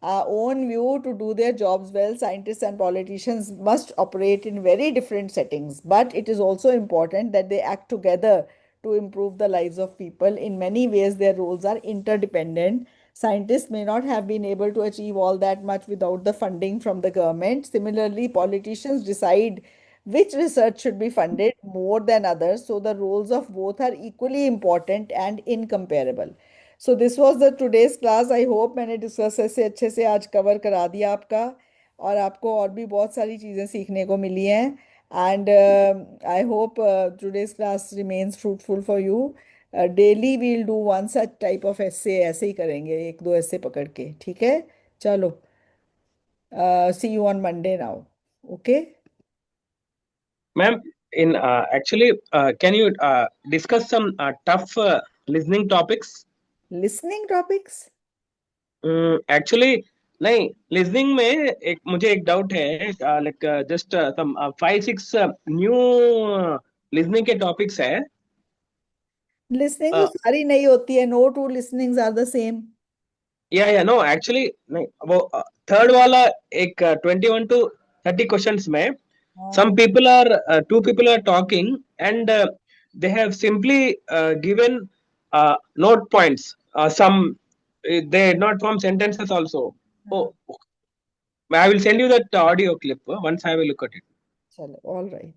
Our own view to do their jobs well, scientists and politicians must operate in very different settings, but it is also important that they act together to improve the lives of people. In many ways, their roles are interdependent. Scientists may not have been able to achieve all that much without the funding from the government. Similarly, politicians decide which research should be funded more than others, so the roles of both are equally important and incomparable. So this was the today's class. I hope मैंने discuss ऐसे अच्छे से आज cover करा दिया आपका, और आपको और भी बहुत सारी चीज़ें सीखने को मिली हैं। And I hope today's class remains fruitful for you. Daily we'll do one such type of essay, ऐसे ही करेंगे, 1-2 ऐसे पकड़ के, ठीक है चलो। See you on Monday now. Okay? Ma'am, in actually, can you discuss some tough listening topics? Listening topics? Actually, नहीं listening में मुझे एक डाउट है, like just some 5-6 new listening के topics है. Listening तो uh, सारी नहीं होती है. No two listenings are the same. yeah, no, actually नहीं, वो third वाला एक 21 to 30 questions में some people are two people are talking, and they have simply given note points, some they not form sentences also. Oh, I will send you that audio clip once I will look at it. चलो, all right.